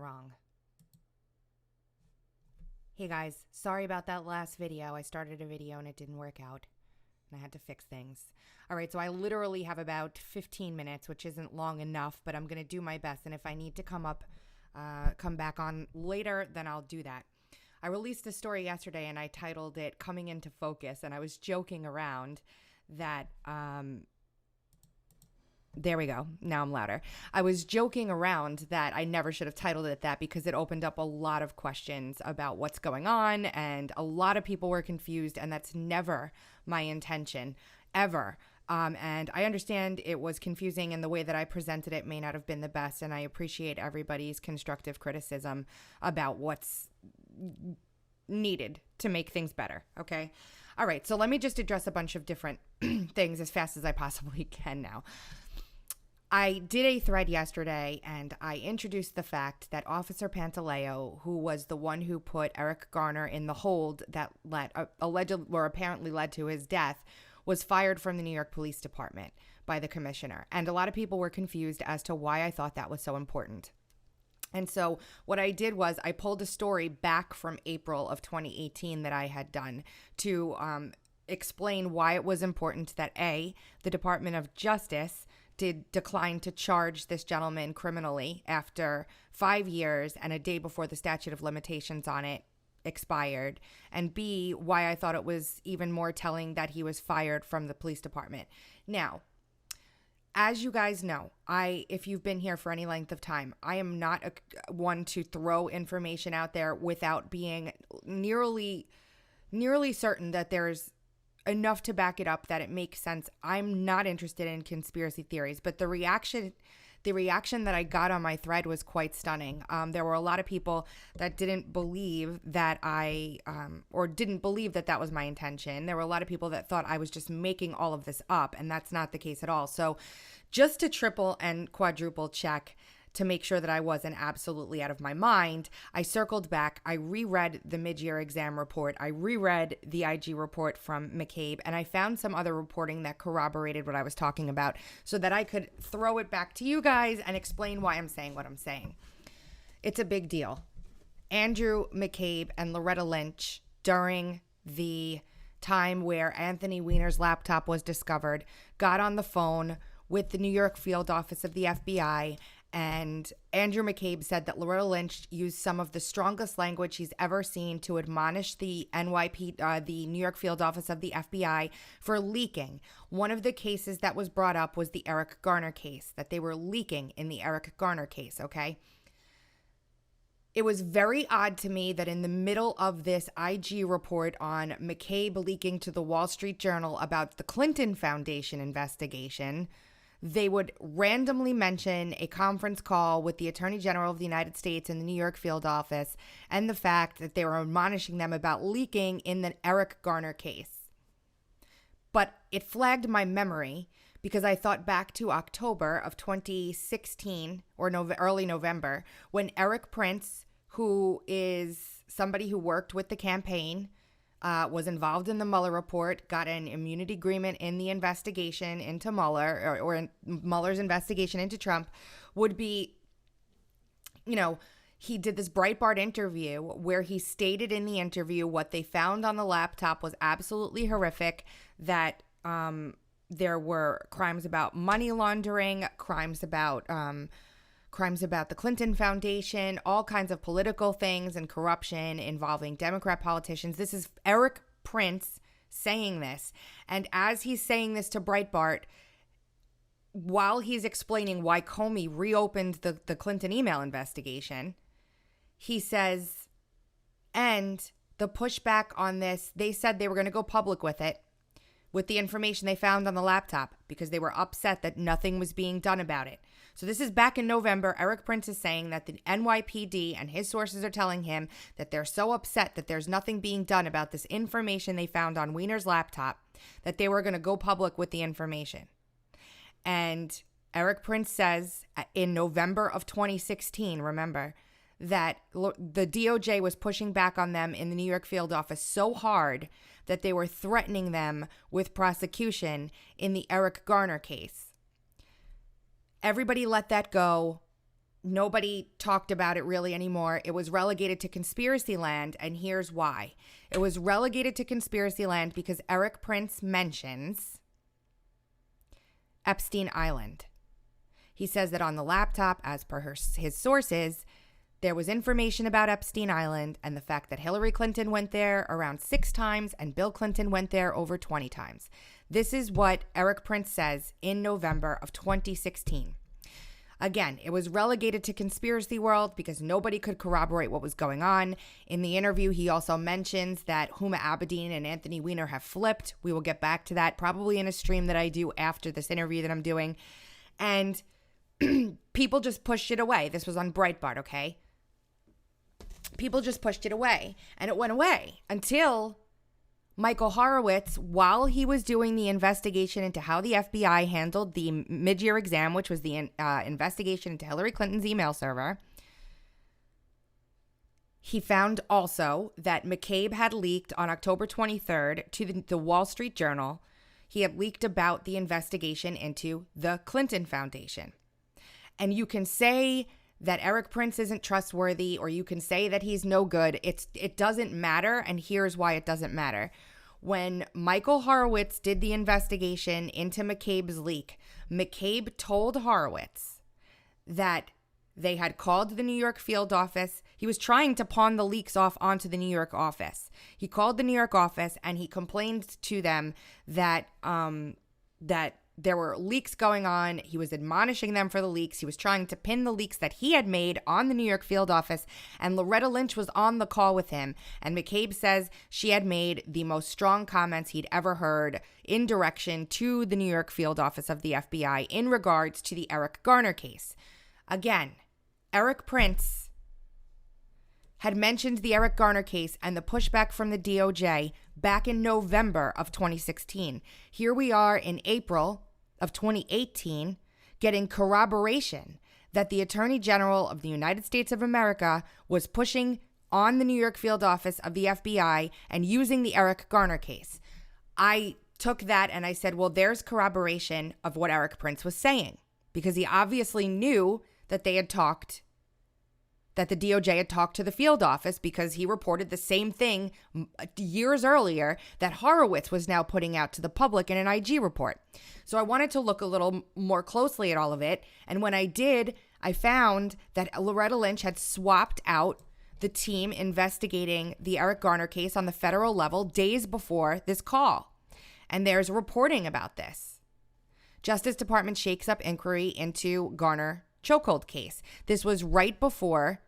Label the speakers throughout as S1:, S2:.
S1: wrong. Hey guys, sorry about that last video. I started a video and it didn't work out, and I had to fix things. All right, so I literally have about 15 minutes, which isn't long enough, but I'm going to do my best. And if I need to come back on later, then I'll do that. I released a story yesterday and I titled it Coming Into Focus, and I was joking around that, there we go. Now I'm louder. I was joking around that I never should have titled it that because it opened up a lot of questions about what's going on, and a lot of people were confused, and that's never my intention, ever. And I understand it was confusing, and the way that I presented it may not have been the best, and I appreciate everybody's constructive criticism about what's needed to make things better, okay? All right, so let me just address a bunch of different things as fast as I possibly can now. I did a thread yesterday, and I introduced the fact that Officer Pantaleo, who was the one who put Eric Garner in the hold that apparently led to his death, was fired from the New York Police Department by the commissioner. And a lot of people were confused as to why I thought that was so important. And so what I did was I pulled a story back from April of 2018 that I had done to explain why it was important that A, the Department of Justice did decline to charge this gentleman criminally after 5 years and a day before the statute of limitations on it expired, and B, why I thought it was even more telling that he was fired from the police department. Now, as you guys know, if you've been here for any length of time, I am not one to throw information out there without being nearly certain that there's enough to back it up that it makes sense. I'm not interested in conspiracy theories, but the reaction that I got on my thread was quite stunning. There were a lot of people that didn't believe that didn't believe that that was my intention. There were a lot of people that thought I was just making all of this up, and that's not the case at all. So just to triple and quadruple check to make sure that I wasn't absolutely out of my mind, I circled back. I reread the mid-year exam report. I reread the IG report from McCabe, and I found some other reporting that corroborated what I was talking about so that I could throw it back to you guys and explain why I'm saying what I'm saying. It's a big deal. Andrew McCabe and Loretta Lynch, during the time where Anthony Weiner's laptop was discovered, got on the phone with the New York field office of the FBI, and Andrew McCabe said that Loretta Lynch used some of the strongest language he's ever seen to admonish the the New York field office of the FBI for leaking. One of the cases that was brought up was the Eric Garner case, that they were leaking in the Eric Garner case, okay? It was very odd to me that in the middle of this IG report on McCabe leaking to the Wall Street Journal about the Clinton Foundation investigation, they would randomly mention a conference call with the Attorney General of the United States and the New York field office and the fact that they were admonishing them about leaking in the Eric Garner case. But it flagged my memory because I thought back to October of 2016 or early November when Eric Prince, who is somebody who worked with the campaign, was involved in the Mueller report, got an immunity agreement in the investigation into Mueller, or in Mueller's investigation into Trump, would be, he did this Breitbart interview where he stated in the interview what they found on the laptop was absolutely horrific, that there were crimes about money laundering, crimes about the Clinton Foundation, all kinds of political things and corruption involving Democrat politicians. This is Eric Prince saying this. And as he's saying this to Breitbart, while he's explaining why Comey reopened the Clinton email investigation, he says, and the pushback on this, they said they were going to go public with it, with the information they found on the laptop, because they were upset that nothing was being done about it. So this is back in November. Eric Prince is saying that the NYPD and his sources are telling him that they're so upset that there's nothing being done about this information they found on Weiner's laptop that they were going to go public with the information. And Eric Prince says in November of 2016, remember, that the DOJ was pushing back on them in the New York field office so hard that they were threatening them with prosecution in the Eric Garner case. Everybody let that go. Nobody talked about it really anymore. It was relegated to conspiracy land, and here's why. It was relegated to conspiracy land because Eric Prince mentions Epstein Island. He says that on the laptop, as per his sources, there was information about Epstein Island and the fact that Hillary Clinton went there around 6 times and Bill Clinton went there over 20 times. This is what Eric Prince says in November of 2016. Again, it was relegated to conspiracy world because nobody could corroborate what was going on. In the interview, he also mentions that Huma Abedin and Anthony Weiner have flipped. We will get back to that probably in a stream that I do after this interview that I'm doing. And people just pushed it away. This was on Breitbart, okay? People just pushed it away. And it went away until Michael Horowitz, while he was doing the investigation into how the FBI handled the mid-year exam, which was the investigation into Hillary Clinton's email server, he found also that McCabe had leaked on October 23rd to the Wall Street Journal. He had leaked about the investigation into the Clinton Foundation. And you can say that Eric Prince isn't trustworthy, or you can say that he's no good. It doesn't matter, and here's why it doesn't matter. When Michael Horowitz did the investigation into McCabe's leak, McCabe told Horowitz that they had called the New York field office. He was trying to pawn the leaks off onto the New York office. He called the New York office and he complained to them that there were leaks going on. He was admonishing them for the leaks. He was trying to pin the leaks that he had made on the New York field office. And Loretta Lynch was on the call with him. And McCabe says she had made the most strong comments he'd ever heard in direction to the New York field office of the FBI in regards to the Eric Garner case. Again, Eric Prince had mentioned the Eric Garner case and the pushback from the DOJ back in November of 2016. Here we are in April of 2018 getting corroboration that the Attorney General of the United States of America was pushing on the New York field office of the FBI and using the Eric Garner case. I took that and I said, well, there's corroboration of what Eric Prince was saying, because he obviously knew that they had talked, that the DOJ had talked to the field office, because he reported the same thing years earlier that Horowitz was now putting out to the public in an IG report. So I wanted to look a little more closely at all of it. And when I did, I found that Loretta Lynch had swapped out the team investigating the Eric Garner case on the federal level days before this call. And there's reporting about this. Justice Department shakes up inquiry into Garner chokehold case. This was right before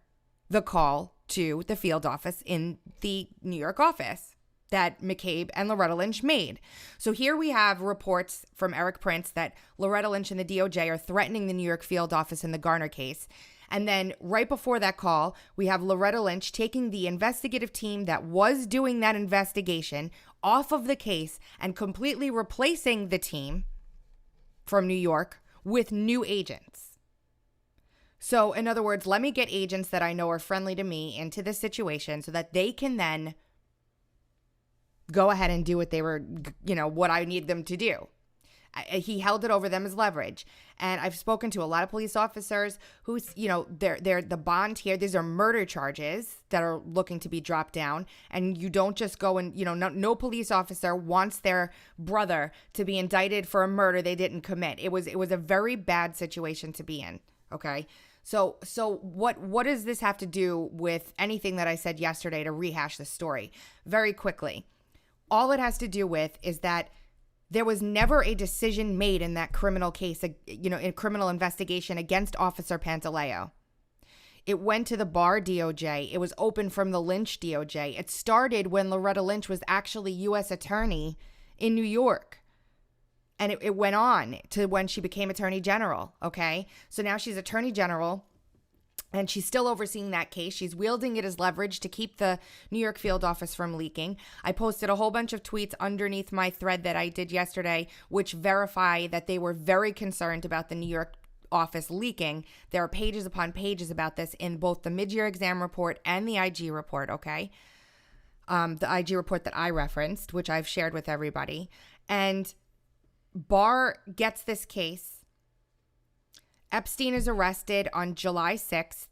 S1: the call to the field office in the New York office that McCabe and Loretta Lynch made. So here we have reports from Eric Prince that Loretta Lynch and the DOJ are threatening the New York field office in the Garner case. And then right before that call, we have Loretta Lynch taking the investigative team that was doing that investigation off of the case and completely replacing the team from New York with new agents. So, in other words, let me get agents that I know are friendly to me into this situation so that they can then go ahead and do what they were, what I need them to do. He held it over them as leverage. And I've spoken to a lot of police officers who, they're the bond here. These are murder charges that are looking to be dropped down. And you don't just go and, no police officer wants their brother to be indicted for a murder they didn't commit. It was a very bad situation to be in. Okay. So what does this have to do with anything that I said yesterday to rehash the story? Very quickly, all it has to do with is that there was never a decision made in that criminal case, in criminal investigation against Officer Pantaleo. It went to the Barr DOJ. It was open from the Lynch DOJ. It started when Loretta Lynch was actually U.S. attorney in New York. And it went on to when she became Attorney General, okay? So now she's Attorney General, and she's still overseeing that case. She's wielding it as leverage to keep the New York field office from leaking. I posted a whole bunch of tweets underneath my thread that I did yesterday, which verify that they were very concerned about the New York office leaking. There are pages upon pages about this in both the mid-year exam report and the IG report, okay? The IG report that I referenced, which I've shared with everybody. And Barr gets this case, Epstein is arrested on July 6th.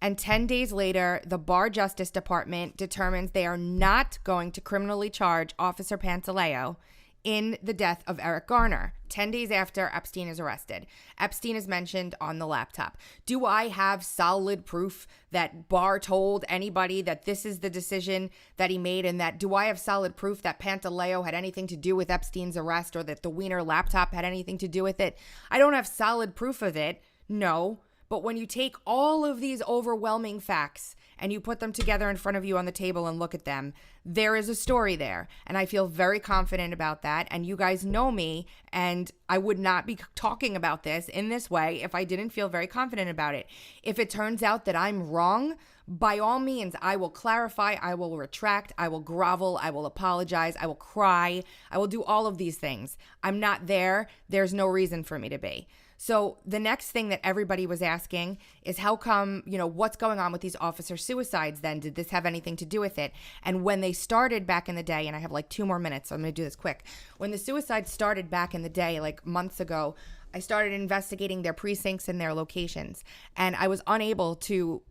S1: And 10 days later, the Barr Justice Department determines they are not going to criminally charge Officer Pantaleo in the death of Eric Garner, 10 days after Epstein is arrested. Epstein is mentioned on the laptop. Do I have solid proof that Barr told anybody that this is the decision that he made, and that do I have solid proof that Pantaleo had anything to do with Epstein's arrest, or that the Wiener laptop had anything to do with it? I don't have solid proof of it, no. But when you take all of these overwhelming facts and you put them together in front of you on the table and look at them, there is a story there. And I feel very confident about that. And you guys know me, and I would not be talking about this in this way if I didn't feel very confident about it. If it turns out that I'm wrong, by all means, I will clarify, I will retract, I will grovel, I will apologize, I will cry, I will do all of these things. I'm not there. There's no reason for me to be. So the next thing that everybody was asking is how come, what's going on with these officer suicides then? Did this have anything to do with it? And when they started back in the day, and I have like 2 more minutes, so I'm going to do this quick. When the suicides started back in the day, like months ago, I started investigating their precincts and their locations. And I was unable to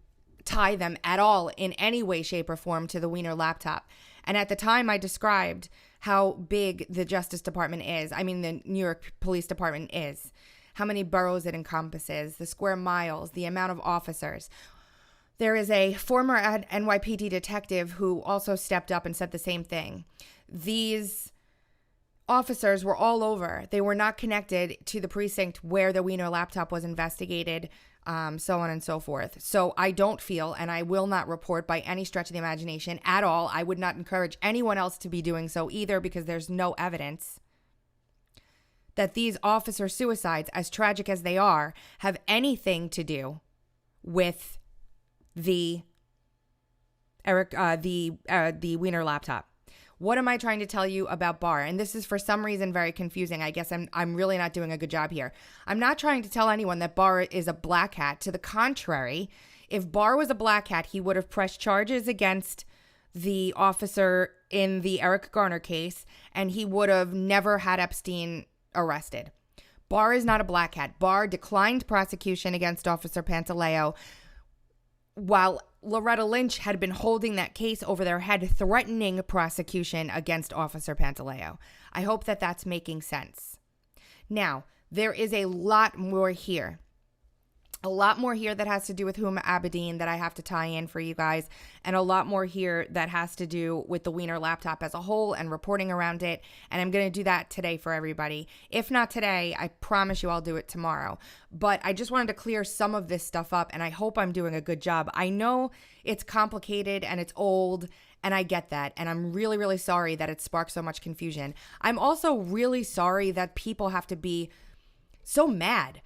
S1: tie them at all in any way, shape, or form to the Wiener laptop. And at the time, I described how big the Justice Department is. I mean, the New York Police Department is. How many boroughs it encompasses, the square miles, the amount of officers. There is a former NYPD detective who also stepped up and said the same thing. These officers were all over. They were not connected to the precinct where the Wiener laptop was investigated, so on and so forth. So I don't feel, and I will not report by any stretch of the imagination at all. I would not encourage anyone else to be doing so either, because there's no evidence that these officer suicides, as tragic as they are, have anything to do with the Wiener laptop. What am I trying to tell you about Barr? And this is for some reason very confusing. I guess I'm really not doing a good job here. I'm not trying to tell anyone that Barr is a black hat. To the contrary, if Barr was a black hat, he would have pressed charges against the officer in the Eric Garner case, and he would have never had Epstein arrested. Barr is not a black hat. Barr declined prosecution against Officer Pantaleo while Loretta Lynch had been holding that case over their head, threatening prosecution against Officer Pantaleo. I hope that that's making sense. Now, there is a lot more here. A lot more here that has to do with Huma Abedin that I have to tie in for you guys, and a lot more here that has to do with the Wiener laptop as a whole and reporting around it, and I'm going to do that today for everybody. If not today, I promise you I'll do it tomorrow. But I just wanted to clear some of this stuff up, and I hope I'm doing a good job. I know it's complicated and it's old, and I get that, and I'm really, really sorry that it sparked so much confusion. I'm also really sorry that people have to be so mad.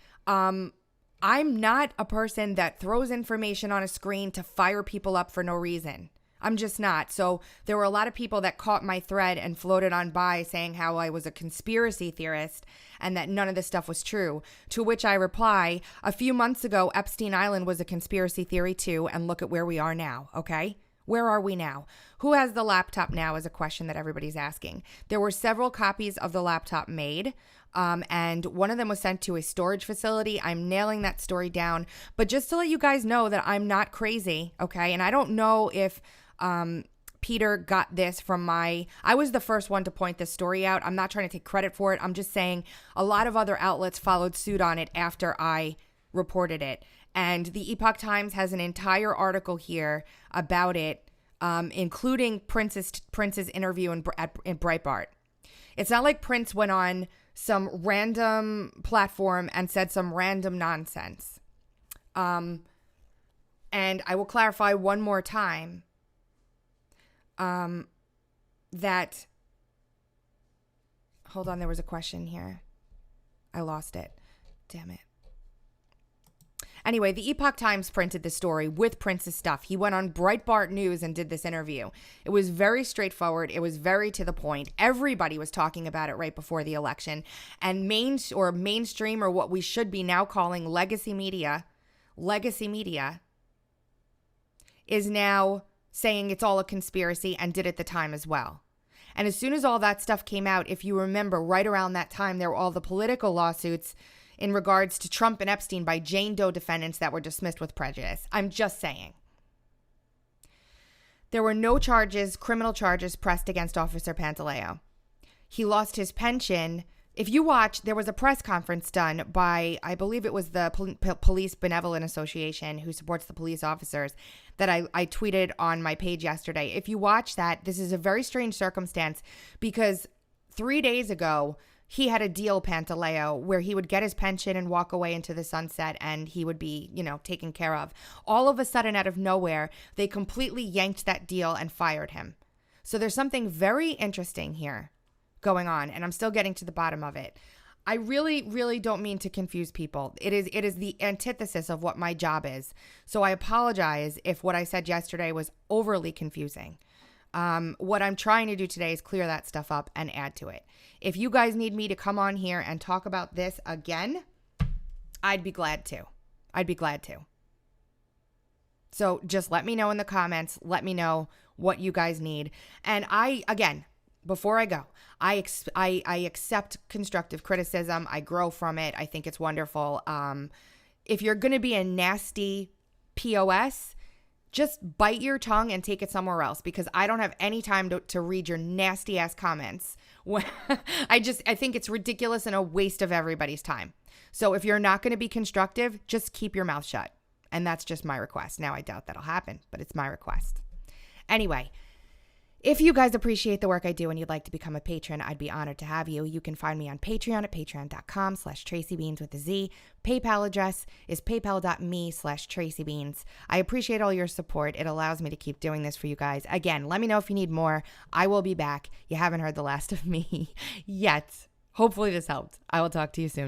S1: I'm not a person that throws information on a screen to fire people up for no reason. I'm just not. So there were a lot of people that caught my thread and floated on by saying how I was a conspiracy theorist and that none of this stuff was true. To which I reply, a few months ago, Epstein Island was a conspiracy theory too, and look at where we are now, okay? Where are we now? Who has the laptop now is a question that everybody's asking. There were several copies of the laptop made. And one of them was sent to a storage facility. I'm nailing that story down. But just to let you guys know that I'm not crazy, okay? And I don't know if Peter got this from I was the first one to point this story out. I'm not trying to take credit for it. I'm just saying a lot of other outlets followed suit on it after I reported it. And the Epoch Times has an entire article here about it, including Prince's interview in Breitbart. It's not like Prince went on some random platform and said some random nonsense. And I will clarify one more time that, hold on, there was a question here. I lost it. Damn it. Anyway, the Epoch Times printed the story with Prince's stuff. He went on Breitbart News and did this interview. It was very straightforward. It was very to the point. Everybody was talking about it right before the election. And mainstream, or what we should be now calling legacy media, is now saying it's all a conspiracy and did at the time as well. And as soon as all that stuff came out, if you remember, right around that time, there were all the political lawsuits in regards to Trump and Epstein by Jane Doe defendants that were dismissed with prejudice. I'm just saying. There were no charges, criminal charges pressed against Officer Pantaleo. He lost his pension. If you watch, there was a press conference done by, I believe it was the Police Benevolent Association, who supports the police officers, that I tweeted on my page yesterday. If you watch that, this is a very strange circumstance because 3 days ago, he had a deal, Pantaleo, where he would get his pension and walk away into the sunset and he would be, taken care of. All of a sudden, out of nowhere, they completely yanked that deal and fired him. So there's something very interesting here going on, and I'm still getting to the bottom of it. I really, really don't mean to confuse people. It is the antithesis of what my job is. So I apologize if what I said yesterday was overly confusing. What I'm trying to do today is clear that stuff up and add to it. If you guys need me to come on here and talk about this again, I'd be glad to. So just let me know in the comments. Let me know what you guys need. And before I go, I accept constructive criticism. I grow from it. I think it's wonderful. If you're going to be a nasty POS, just bite your tongue and take it somewhere else, because I don't have any time to read your nasty ass comments. I think it's ridiculous and a waste of everybody's time. So if you're not going to be constructive, just keep your mouth shut. And that's just my request. Now, I doubt that'll happen, but it's my request. Anyway, if you guys appreciate the work I do and you'd like to become a patron, I'd be honored to have you. You can find me on Patreon at patreon.com/TracyBeans with a Z. PayPal address is paypal.me/TracyBeans. I appreciate all your support. It allows me to keep doing this for you guys. Again, let me know if you need more. I will be back. You haven't heard the last of me yet. Hopefully this helped. I will talk to you soon.